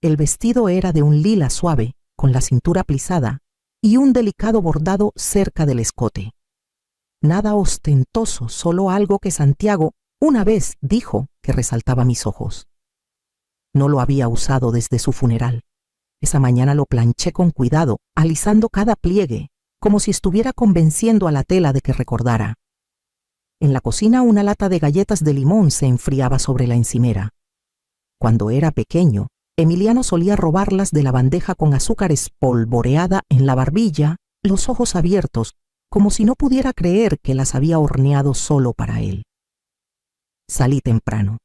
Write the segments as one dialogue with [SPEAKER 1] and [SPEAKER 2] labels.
[SPEAKER 1] El vestido era de un lila suave, con la cintura plisada y un delicado bordado cerca del escote. Nada ostentoso, solo algo que Santiago una vez dijo que resaltaba mis ojos. No lo había usado desde su funeral. Esa mañana lo planché con cuidado, alisando cada pliegue, como si estuviera convenciendo a la tela de que recordara. En la cocina una lata de galletas de limón se enfriaba sobre la encimera. Cuando era pequeño, Emiliano solía robarlas de la bandeja con azúcar espolvoreada en la barbilla, los ojos abiertos, como si no pudiera creer que las había horneado solo para él. Salí temprano.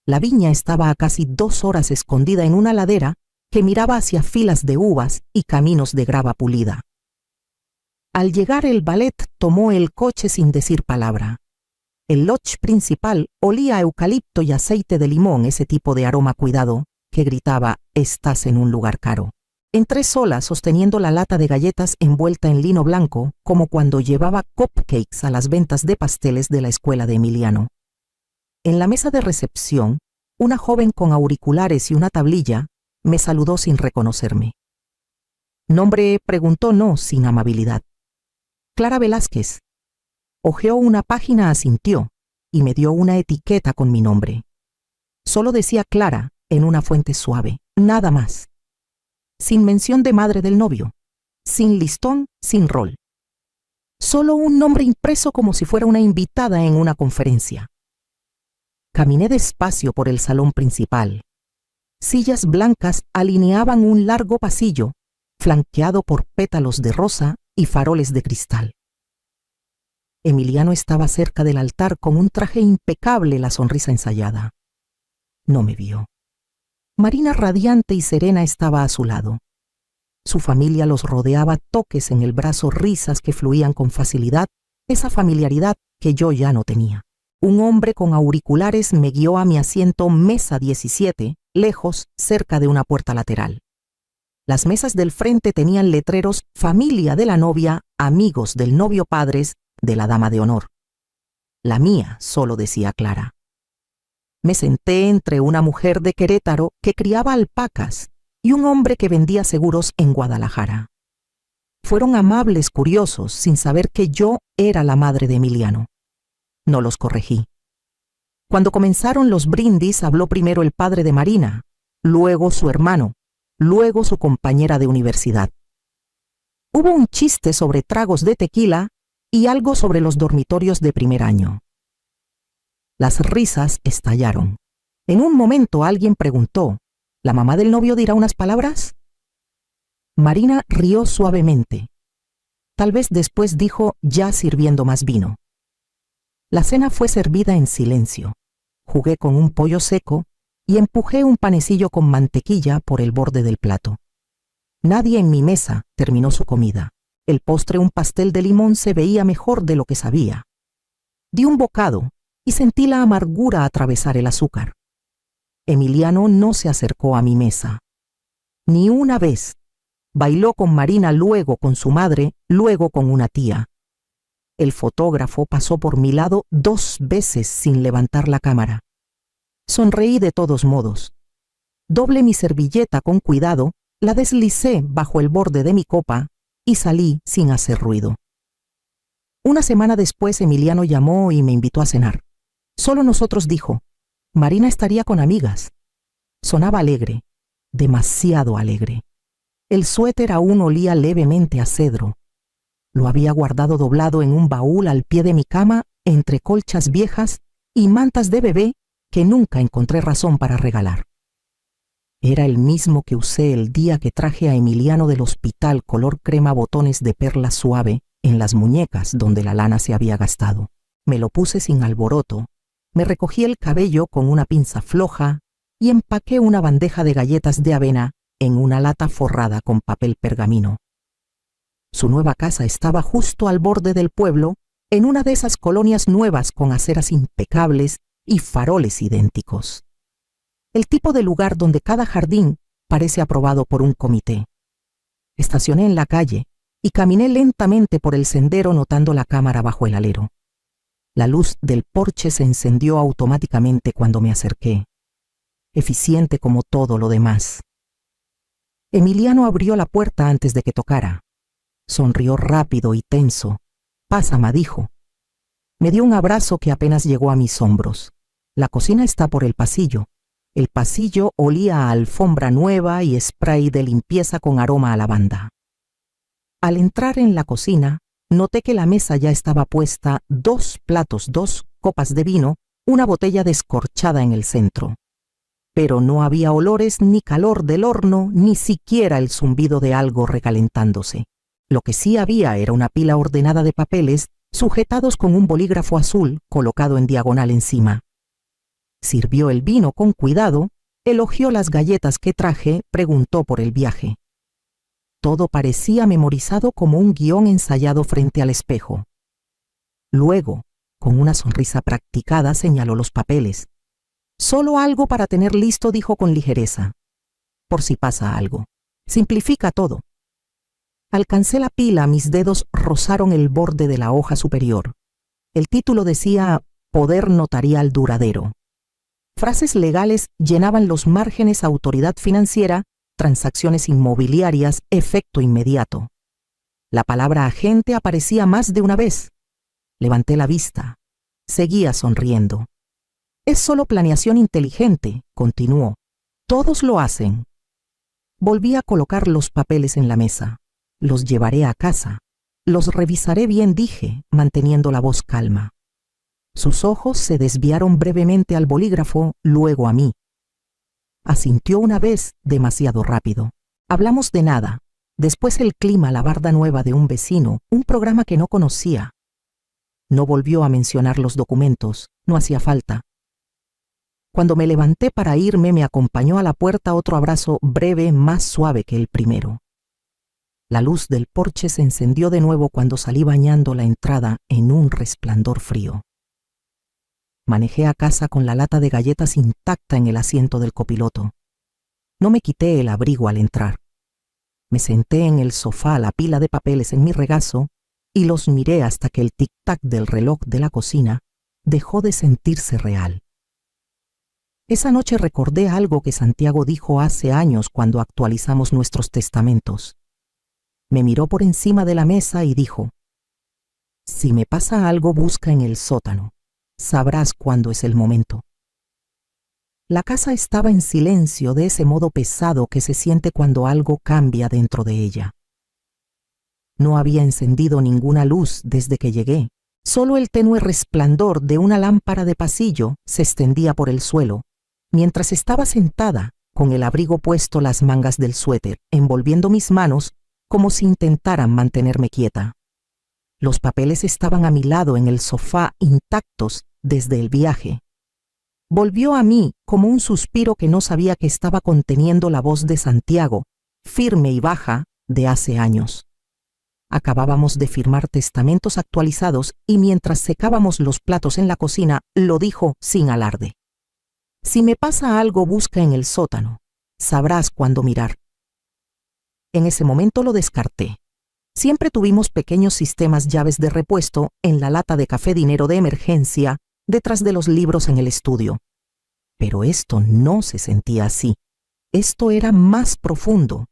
[SPEAKER 1] La viña estaba a casi 2 horas escondida en una ladera que miraba hacia filas de uvas y caminos de grava pulida. Al llegar el valet tomó el coche sin decir palabra. El lodge principal olía a eucalipto y aceite de limón, ese tipo de aroma cuidado que gritaba: «Estás en un lugar caro». Entré sola sosteniendo la lata de galletas envuelta en lino blanco, como cuando llevaba cupcakes a las ventas de pasteles de la escuela de Emiliano. En la mesa de recepción, una joven con auriculares y una tablilla me saludó sin reconocerme. «¿Nombre?», preguntó, no sin amabilidad. «Clara Velázquez». Hojeó una página, asintió y me dio una etiqueta con mi nombre. Solo decía Clara en una fuente suave, nada más. Sin mención de madre del novio, sin listón, sin rol. Solo un nombre impreso como si fuera una invitada en una conferencia. Caminé despacio por el salón principal. Sillas blancas alineaban un largo pasillo, flanqueado por pétalos de rosa y faroles de cristal. Emiliano estaba cerca del altar con un traje impecable, la sonrisa ensayada. No me vio. Marina, radiante y serena, estaba a su lado. Su familia los rodeaba, toques en el brazo, risas que fluían con facilidad, esa familiaridad que yo ya no tenía. Un hombre con auriculares me guió a mi asiento, mesa 17, lejos, cerca de una puerta lateral. Las mesas del frente tenían letreros: familia de la novia, amigos del novio, padres de la dama de honor. La mía solo decía Clara. Me senté entre una mujer de Querétaro que criaba alpacas y un hombre que vendía seguros en Guadalajara. Fueron amables, curiosos, sin saber que yo era la madre de Emiliano. No los corregí. Cuando comenzaron los brindis, habló primero el padre de Marina, luego su hermano, luego su compañera de universidad. Hubo un chiste sobre tragos de tequila y algo sobre los dormitorios de primer año. Las risas estallaron. En un momento alguien preguntó: ¿la mamá del novio dirá unas palabras? Marina rió suavemente. Tal vez después dijo, ya sirviendo más vino. La cena fue servida en silencio. Jugué con un pollo seco y empujé un panecillo con mantequilla por el borde del plato. Nadie en mi mesa terminó su comida. El postre, un pastel de limón, se veía mejor de lo que sabía. Di un bocado y sentí la amargura atravesar el azúcar. Emiliano no se acercó a mi mesa. Ni una vez. Bailó con Marina, luego con su madre, luego con una tía. El fotógrafo pasó por mi lado 2 veces sin levantar la cámara. Sonreí de todos modos. Doblé mi servilleta con cuidado, la deslicé bajo el borde de mi copa y salí sin hacer ruido. Una semana después Emiliano llamó y me invitó a cenar. Solo nosotros, dijo. Marina estaría con amigas. Sonaba alegre, demasiado alegre. El suéter aún olía levemente a cedro. Lo había guardado doblado en un baúl al pie de mi cama, entre colchas viejas y mantas de bebé que nunca encontré razón para regalar. Era el mismo que usé el día que traje a Emiliano del hospital, color crema, botones de perla suave en las muñecas donde la lana se había gastado. Me lo puse sin alboroto, me recogí el cabello con una pinza floja y empaqué una bandeja de galletas de avena en una lata forrada con papel pergamino. Su nueva casa estaba justo al borde del pueblo, en una de esas colonias nuevas con aceras impecables y faroles idénticos. El tipo de lugar donde cada jardín parece aprobado por un comité. Estacioné en la calle y caminé lentamente por el sendero notando la cámara bajo el alero. La luz del porche se encendió automáticamente cuando me acerqué. Eficiente como todo lo demás. Emiliano abrió la puerta antes de que tocara. Sonrió rápido y tenso. «Pasa, ma», dijo. Me dio un abrazo que apenas llegó a mis hombros. La cocina está por el pasillo. El pasillo olía a alfombra nueva y spray de limpieza con aroma a lavanda. Al entrar en la cocina, noté que la mesa ya estaba puesta, 2 platos, 2 copas de vino, una botella descorchada en el centro. Pero no había olores ni calor del horno, ni siquiera el zumbido de algo recalentándose. Lo que sí había era una pila ordenada de papeles sujetados con un bolígrafo azul colocado en diagonal encima. Sirvió el vino con cuidado, elogió las galletas que traje, preguntó por el viaje. Todo parecía memorizado como un guión ensayado frente al espejo. Luego, con una sonrisa practicada, señaló los papeles. «Solo algo para tener listo», dijo con ligereza. «Por si pasa algo. Simplifica todo». Alcancé la pila, mis dedos rozaron el borde de la hoja superior. El título decía «Poder notarial duradero». Frases legales llenaban los márgenes: autoridad financiera, transacciones inmobiliarias, efecto inmediato. La palabra agente aparecía más de una vez. Levanté la vista. Seguía sonriendo. «Es solo planeación inteligente», continuó. «Todos lo hacen». Volví a colocar los papeles en la mesa. «Los llevaré a casa. Los revisaré bien», dije, manteniendo la voz calma. Sus ojos se desviaron brevemente al bolígrafo, luego a mí. Asintió una vez, demasiado rápido. Hablamos de nada. Después el clima, la barda nueva de un vecino, un programa que no conocía. No volvió a mencionar los documentos, no hacía falta. Cuando me levanté para irme, me acompañó a la puerta otro abrazo breve, más suave que el primero. La luz del porche se encendió de nuevo cuando salí bañando la entrada en un resplandor frío. Manejé a casa con la lata de galletas intacta en el asiento del copiloto. No me quité el abrigo al entrar. Me senté en el sofá, la pila de papeles en mi regazo, y los miré hasta que el tic-tac del reloj de la cocina dejó de sentirse real. Esa noche recordé algo que Santiago dijo hace años cuando actualizamos nuestros testamentos. Me miró por encima de la mesa y dijo: «Si me pasa algo, busca en el sótano. Sabrás cuándo es el momento». La casa estaba en silencio, de ese modo pesado que se siente cuando algo cambia dentro de ella. No había encendido ninguna luz desde que llegué. Solo el tenue resplandor de una lámpara de pasillo se extendía por el suelo, mientras estaba sentada, con el abrigo puesto, las mangas del suéter, envolviendo mis manos como si intentaran mantenerme quieta. Los papeles estaban a mi lado en el sofá, intactos desde el viaje. Volvió a mí como un suspiro que no sabía que estaba conteniendo la voz de Santiago, firme y baja, de hace años. Acabábamos de firmar testamentos actualizados y mientras secábamos los platos en la cocina, lo dijo sin alarde. «Si me pasa algo, busca en el sótano. Sabrás cuándo mirar». En ese momento lo descarté. Siempre tuvimos pequeños sistemas llaves de repuesto en la lata de café, dinero de emergencia, detrás de los libros en el estudio. Pero esto no se sentía así. Esto era más profundo.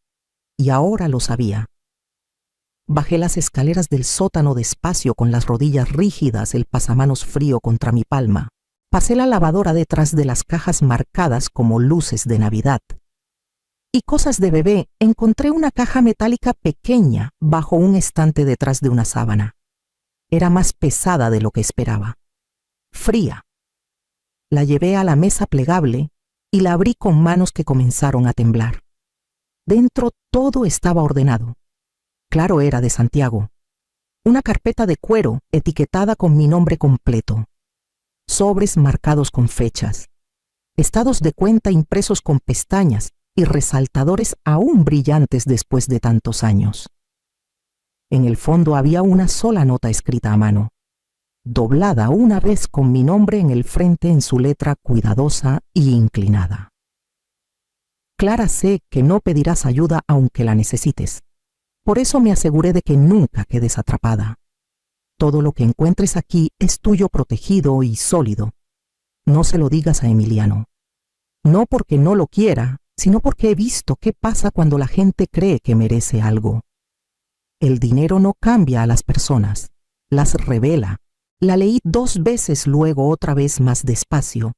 [SPEAKER 1] Y ahora lo sabía. Bajé las escaleras del sótano despacio, con las rodillas rígidas, el pasamanos frío contra mi palma. Pasé la lavadora detrás de las cajas marcadas como luces de Navidad. Y cosas de bebé, encontré una caja metálica pequeña bajo un estante detrás de una sábana. Era más pesada de lo que esperaba. Fría. La llevé a la mesa plegable y la abrí con manos que comenzaron a temblar. Dentro todo estaba ordenado. Claro, era de Santiago. Una carpeta de cuero etiquetada con mi nombre completo. Sobres marcados con fechas. Estados de cuenta impresos con pestañas y resaltadores aún brillantes después de tantos años. En el fondo había una sola nota escrita a mano, doblada una vez con mi nombre en el frente en su letra cuidadosa y inclinada. «Clara, sé que no pedirás ayuda aunque la necesites. Por eso me aseguré de que nunca quedes atrapada. Todo lo que encuentres aquí es tuyo, protegido y sólido. No se lo digas a Emiliano. No porque no lo quiera, sino porque he visto qué pasa cuando la gente cree que merece algo. El dinero no cambia a las personas, las revela. La leí 2 veces, luego otra vez más despacio.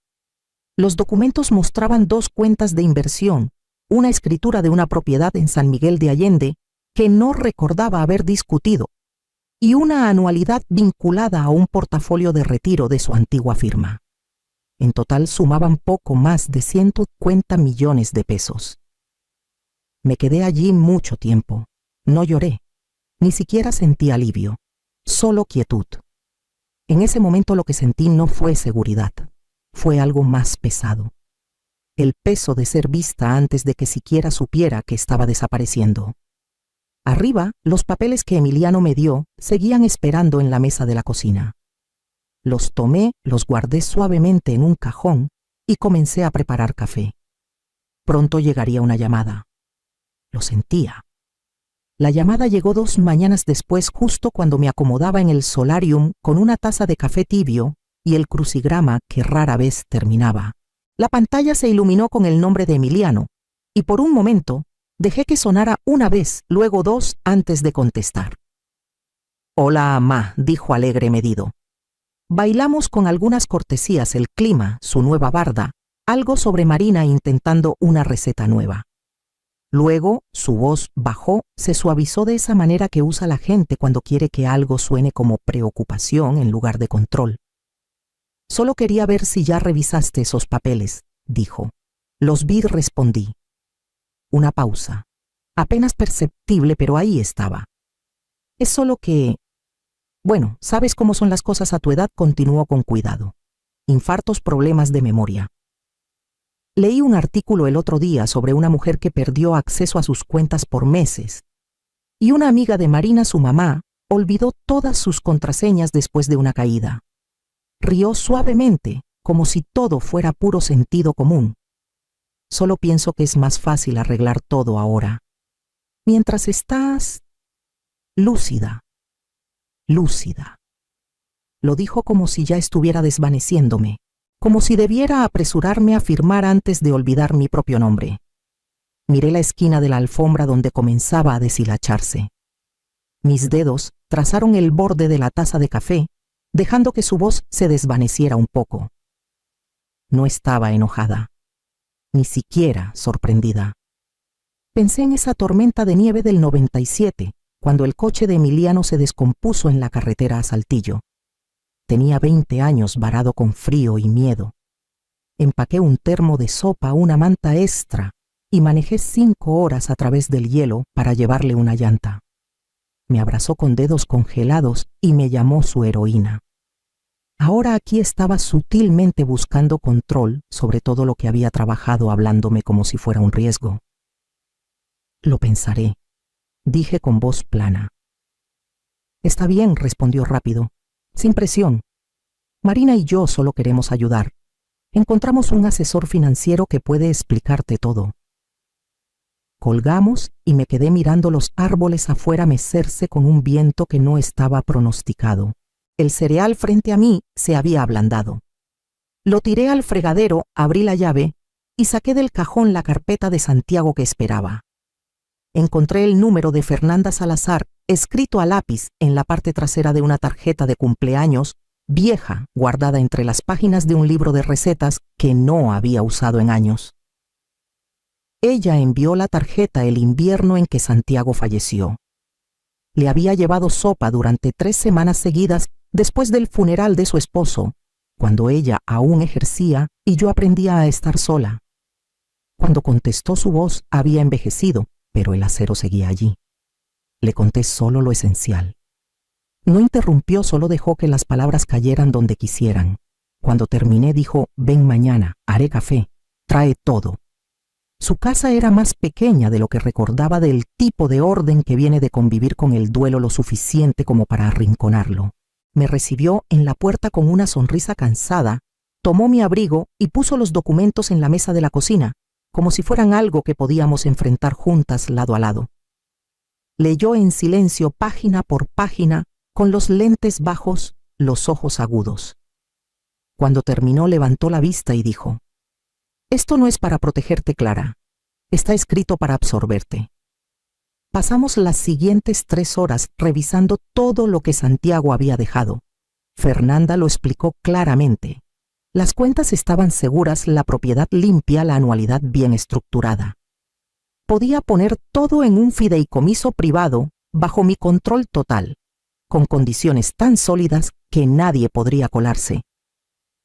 [SPEAKER 1] Los documentos mostraban 2 cuentas de inversión, una escritura de una propiedad en San Miguel de Allende que no recordaba haber discutido, y una anualidad vinculada a un portafolio de retiro de su antigua firma. En total sumaban poco más de 150 millones de pesos. Me quedé allí mucho tiempo. No lloré, ni siquiera sentí alivio, solo quietud. En ese momento lo que sentí no fue seguridad, fue algo más pesado. El peso de ser vista antes de que siquiera supiera que estaba desapareciendo. Arriba, los papeles que Emiliano me dio seguían esperando en la mesa de la cocina. Los tomé, los guardé suavemente en un cajón y comencé a preparar café. Pronto llegaría una llamada. Lo sentía. La llamada llegó 2 mañanas después, justo cuando me acomodaba en el solarium con una taza de café tibio y el crucigrama que rara vez terminaba. La pantalla se iluminó con el nombre de Emiliano, y por un momento dejé que sonara una vez, luego 2 antes de contestar. «Hola, ma», dijo alegre medido. Bailamos con algunas cortesías el clima, su nueva barda, algo sobre Marina intentando una receta nueva. Luego, su voz bajó, se suavizó de esa manera que usa la gente cuando quiere que algo suene como preocupación en lugar de control. «Solo quería ver si ya revisaste esos papeles», dijo. «Los vi», respondí. Una pausa, apenas perceptible, pero ahí estaba. «Es solo que... Bueno, sabes cómo son las cosas a tu edad», continuó con cuidado. «Infartos, problemas de memoria». Leí un artículo el otro día sobre una mujer que perdió acceso a sus cuentas por meses. Y una amiga de Marina, su mamá, olvidó todas sus contraseñas después de una caída. Rió suavemente, como si todo fuera puro sentido común. Solo pienso que es más fácil arreglar todo ahora. Mientras estás... lúcida. Lúcida. Lo dijo como si ya estuviera desvaneciéndome, como si debiera apresurarme a firmar antes de olvidar mi propio nombre. Miré la esquina de la alfombra donde comenzaba a deshilacharse. Mis dedos trazaron el borde de la taza de café, dejando que su voz se desvaneciera un poco. No estaba enojada, ni siquiera sorprendida. Pensé en esa tormenta de nieve del 97, cuando el coche de Emiliano se descompuso en la carretera a Saltillo. Tenía 20 años varado con frío y miedo. Empaqué un termo de sopa, una manta extra, y manejé 5 horas a través del hielo para llevarle una llanta. Me abrazó con dedos congelados y me llamó su heroína. Ahora aquí estaba sutilmente buscando control sobre todo lo que había trabajado, hablándome como si fuera un riesgo. «Lo pensaré», dije con voz plana. «Está bien», respondió rápido, sin presión. «Marina y yo solo queremos ayudar. Encontramos un asesor financiero que puede explicarte todo». Colgamos y me quedé mirando los árboles afuera mecerse con un viento que no estaba pronosticado. El cereal frente a mí se había ablandado. Lo tiré al fregadero, abrí la llave y saqué del cajón la carpeta de Santiago que esperaba. Encontré el número de Fernanda Salazar escrito a lápiz en la parte trasera de una tarjeta de cumpleaños vieja guardada entre las páginas de un libro de recetas que no había usado en años. Ella envió la tarjeta el invierno en que Santiago falleció. Le había llevado sopa durante 3 semanas seguidas después del funeral de su esposo, cuando ella aún ejercía y yo aprendía a estar sola. Cuando contestó, su voz había envejecido, pero el acero seguía allí. Le conté solo lo esencial. No interrumpió, solo dejó que las palabras cayeran donde quisieran. Cuando terminé dijo: «Ven mañana, haré café, trae todo». Su casa era más pequeña de lo que recordaba, del tipo de orden que viene de convivir con el duelo lo suficiente como para arrinconarlo. Me recibió en la puerta con una sonrisa cansada, tomó mi abrigo y puso los documentos en la mesa de la cocina, como si fueran algo que podíamos enfrentar juntas lado a lado. Leyó en silencio página por página, con los lentes bajos, los ojos agudos. Cuando terminó, levantó la vista y dijo: «Esto no es para protegerte, Clara. Está escrito para absorberte. Pasamos las siguientes 3 horas revisando todo lo que Santiago había dejado. Fernanda lo explicó claramente. Las cuentas estaban seguras, la propiedad limpia, la anualidad bien estructurada. Podía poner todo en un fideicomiso privado bajo mi control total, con condiciones tan sólidas que nadie podría colarse.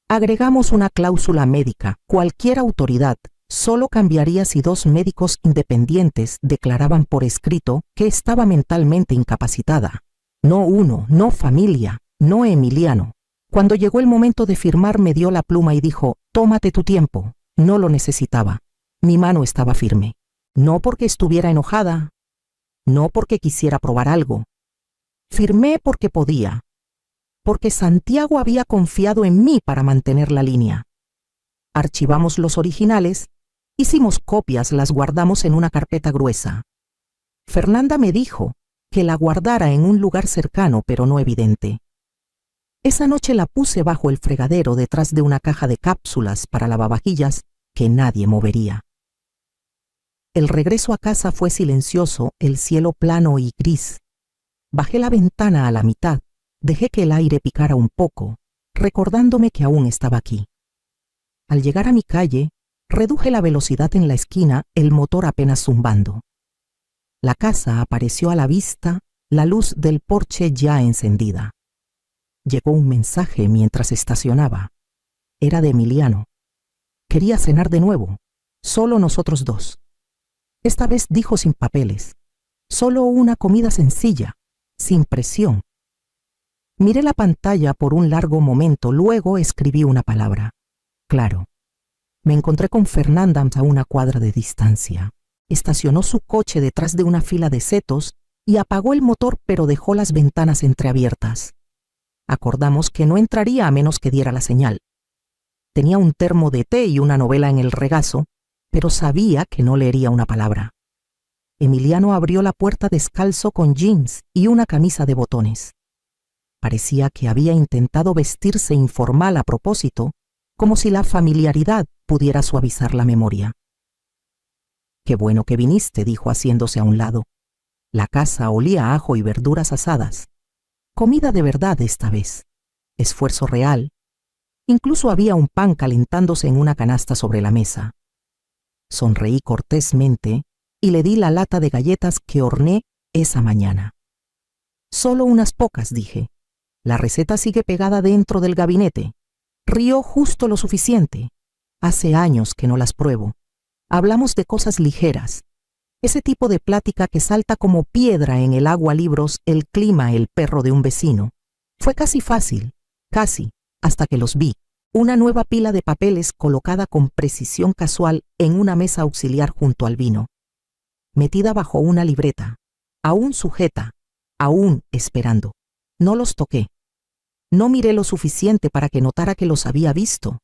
[SPEAKER 1] Agregamos una cláusula médica. Cualquier autoridad solo cambiaría si 2 médicos independientes declaraban por escrito que estaba mentalmente incapacitada. No uno, no familia, no Emiliano. Cuando llegó el momento de firmar, me dio la pluma y dijo: «Tómate tu tiempo». No lo necesitaba. Mi mano estaba firme. No porque estuviera enojada, no porque quisiera probar algo. Firmé porque podía, porque Santiago había confiado en mí para mantener la línea. Archivamos los originales, hicimos copias, las guardamos en una carpeta gruesa. Fernanda me dijo que la guardara en un lugar cercano pero no evidente. Esa noche la puse bajo el fregadero detrás de una caja de cápsulas para lavavajillas que nadie movería. El regreso a casa fue silencioso, el cielo plano y gris. Bajé la ventana a la mitad, dejé que el aire picara un poco, recordándome que aún estaba aquí. Al llegar a mi calle, reduje la velocidad en la esquina, el motor apenas zumbando. La casa apareció a la vista, la luz del porche ya encendida. Llegó un mensaje mientras estacionaba. Era de Emiliano. Quería cenar de nuevo, solo nosotros 2. Esta vez dijo sin papeles, solo una comida sencilla, sin presión. Miré la pantalla por un largo momento, luego escribí una palabra. Claro. Me encontré con Fernanda a una cuadra de distancia. Estacionó su coche detrás de una fila de setos y apagó el motor, pero dejó las ventanas entreabiertas. Acordamos que no entraría a menos que diera la señal. Tenía un termo de té y una novela en el regazo, pero sabía que no leería una palabra. Emiliano abrió la puerta descalzo con jeans y una camisa de botones. Parecía que había intentado vestirse informal a propósito, como si la familiaridad pudiera suavizar la memoria. «Qué bueno que viniste», dijo haciéndose a un lado. La casa olía a ajo y verduras asadas. Comida de verdad esta vez. Esfuerzo real. Incluso había un pan calentándose en una canasta sobre la mesa. Sonreí cortésmente y le di la lata de galletas que horneé esa mañana. «Solo unas pocas», dije. «La receta sigue pegada dentro del gabinete». Rió justo lo suficiente. Hace años que no las pruebo. Hablamos de cosas ligeras. Ese tipo de plática que salta como piedra en el agua, libros, el clima, el perro de un vecino. Fue casi fácil, casi, hasta que los vi. Una nueva pila de papeles colocada con precisión casual en una mesa auxiliar junto al vino. Metida bajo una libreta, aún sujeta, aún esperando. No los toqué. No miré lo suficiente para que notara que los había visto.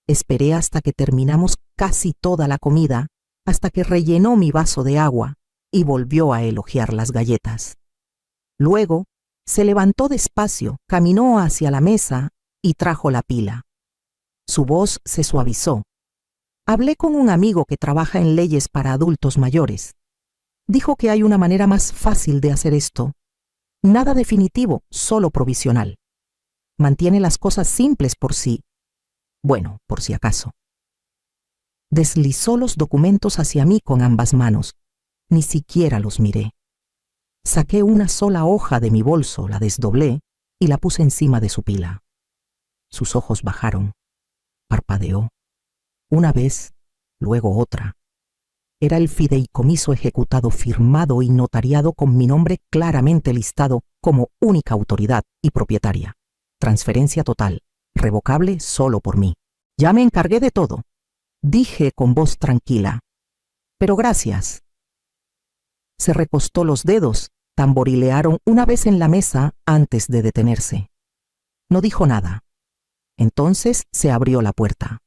[SPEAKER 1] Esperé hasta que terminamos casi toda la comida, hasta que rellenó mi vaso de agua y volvió a elogiar las galletas. Luego, se levantó despacio, caminó hacia la mesa y trajo la pila. Su voz se suavizó. Hablé con un amigo que trabaja en leyes para adultos mayores. Dijo que hay una manera más fácil de hacer esto. Nada definitivo, solo provisional. Mantiene las cosas simples por si acaso. Deslizó los documentos hacia mí con ambas manos. Ni siquiera los miré. Saqué una sola hoja de mi bolso, la desdoblé y la puse encima de su pila. Sus ojos bajaron. Parpadeó. Una vez, luego otra. Era el fideicomiso ejecutado, firmado y notariado con mi nombre claramente listado como única autoridad y propietaria. Transferencia total, revocable solo por mí. «Ya me encargué de todo», dije con voz tranquila. «Pero gracias». Se recostó los dedos, tamborilearon una vez en la mesa antes de detenerse. No dijo nada. Entonces se abrió la puerta.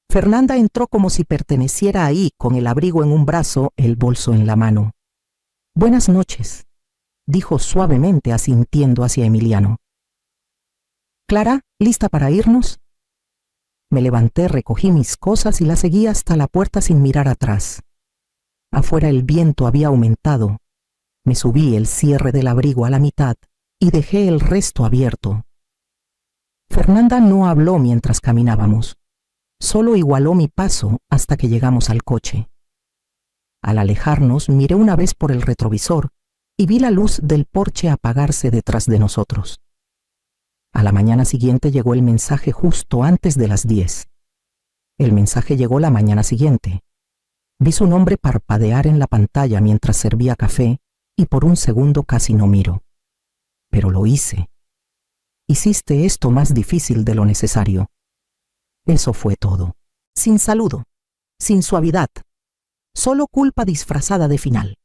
[SPEAKER 1] Fernanda entró como si perteneciera ahí, con el abrigo en un brazo, el bolso en la mano. «Buenas noches», dijo suavemente, asintiendo hacia Emiliano. «Clara, ¿lista para irnos?» Me levanté, recogí mis cosas y la seguí hasta la puerta sin mirar atrás. Afuera el viento había aumentado. Me subí el cierre del abrigo a la mitad y dejé el resto abierto. Fernanda no habló mientras caminábamos. Solo igualó mi paso hasta que llegamos al coche. Al alejarnos, miré una vez por el retrovisor y vi la luz del porche apagarse detrás de nosotros. A la mañana siguiente llegó el mensaje justo antes de las 10. El mensaje llegó la mañana siguiente. Vi su nombre parpadear en la pantalla mientras servía café y por un segundo casi no miro. Pero lo hice. Hiciste esto más difícil de lo necesario. Eso fue todo. Sin saludo, sin suavidad, solo culpa disfrazada de final.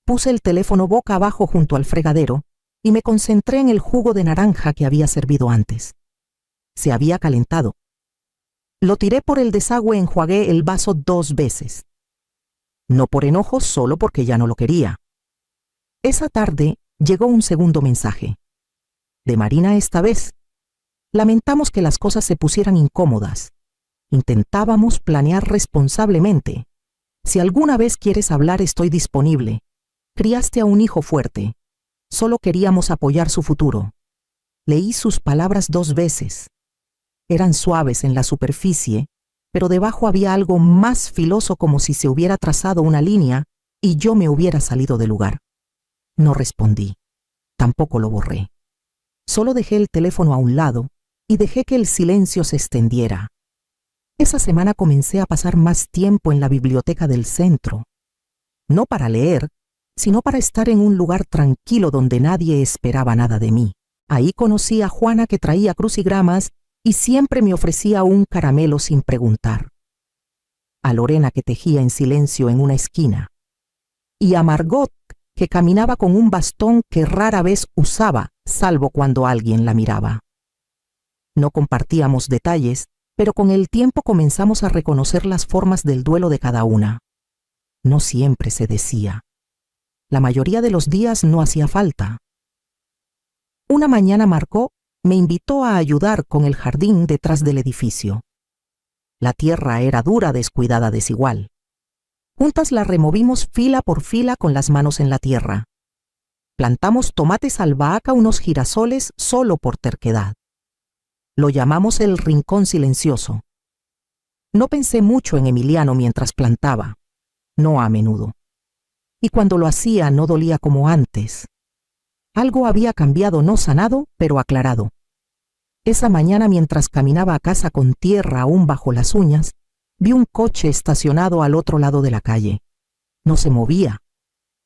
[SPEAKER 1] Puse el teléfono boca abajo junto al fregadero y me concentré en el jugo de naranja que había servido antes. Se había calentado. Lo tiré por el desagüe y enjuagué el vaso 2 veces. No por enojo, solo porque ya no lo quería. Esa tarde llegó un segundo mensaje. De Marina esta vez. Lamentamos que las cosas se pusieran incómodas. Intentábamos planear responsablemente. Si alguna vez quieres hablar, estoy disponible. Criaste a un hijo fuerte. Solo queríamos apoyar su futuro. Leí sus palabras 2 veces. Eran suaves en la superficie, pero debajo había algo más filoso, como si se hubiera trazado una línea y yo me hubiera salido del lugar. No respondí. Tampoco lo borré. Solo dejé el teléfono a un lado y dejé que el silencio se extendiera. Esa semana comencé a pasar más tiempo en la biblioteca del centro. No para leer, sino para estar en un lugar tranquilo donde nadie esperaba nada de mí. Ahí conocí a Juana, que traía crucigramas y siempre me ofrecía un caramelo sin preguntar. A Lorena, que tejía en silencio en una esquina. Y a Margot, que caminaba con un bastón que rara vez usaba, salvo cuando alguien la miraba. No compartíamos detalles, pero con el tiempo comenzamos a reconocer las formas del duelo de cada una. No siempre se decía. La mayoría de los días no hacía falta. Una mañana Margot me invitó a ayudar con el jardín detrás del edificio. La tierra era dura, descuidada, desigual. Juntas la removimos fila por fila con las manos en la tierra. Plantamos tomates albahaca, unos girasoles, solo por terquedad. Lo llamamos el rincón silencioso. No pensé mucho en Emiliano mientras plantaba, no a menudo. Y cuando lo hacía no dolía como antes. Algo había cambiado, no sanado, pero aclarado. Esa mañana, mientras caminaba a casa con tierra aún bajo las uñas, vi un coche estacionado al otro lado de la calle. No se movía.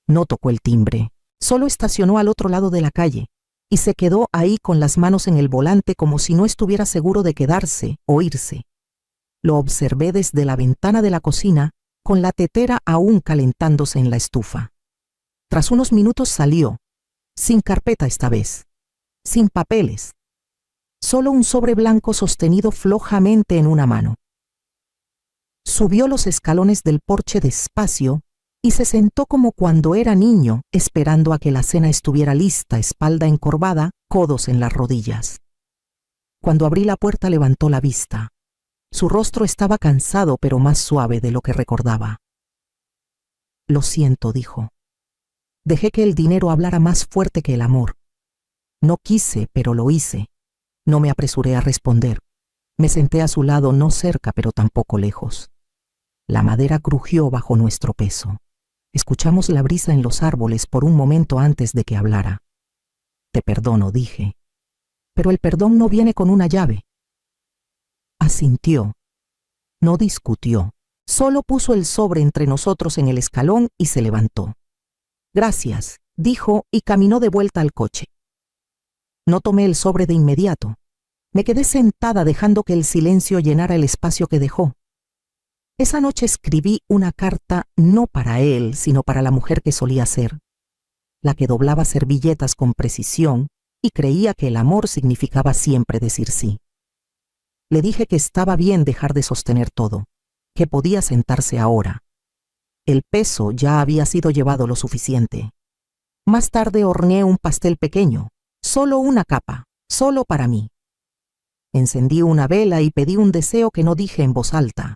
[SPEAKER 1] No tocó el timbre. Solo estacionó al otro lado de la calle y se quedó ahí con las manos en el volante, como si no estuviera seguro de quedarse o irse. Lo observé desde la ventana de la cocina, con la tetera aún calentándose en la estufa. Tras unos minutos salió, sin carpeta esta vez, sin papeles, solo un sobre blanco sostenido flojamente en una mano. Subió los escalones del porche despacio y se sentó como cuando era niño, esperando a que la cena estuviera lista, espalda encorvada, codos en las rodillas. Cuando abrí la puerta levantó la vista. Su rostro estaba cansado, pero más suave de lo que recordaba. «Lo siento», dijo. «Dejé que el dinero hablara más fuerte que el amor. No quise, pero lo hice. No me apresuré a responder. Me senté a su lado, no cerca, pero tampoco lejos. La madera crujió bajo nuestro peso. Escuchamos la brisa en los árboles por un momento antes de que hablara. «Te perdono», dije. «Pero el perdón no viene con una llave». Asintió. No discutió. Solo puso el sobre entre nosotros en el escalón y se levantó. «Gracias», dijo y caminó de vuelta al coche. No tomé el sobre de inmediato. Me quedé sentada dejando que el silencio llenara el espacio que dejó. Esa noche escribí una carta no para él, sino para la mujer que solía ser, la que doblaba servilletas con precisión y creía que el amor significaba siempre decir sí. Le dije que estaba bien dejar de sostener todo, que podía sentarse ahora. El peso ya había sido llevado lo suficiente. Más tarde horneé un pastel pequeño, solo una capa, solo para mí. Encendí una vela y pedí un deseo que no dije en voz alta.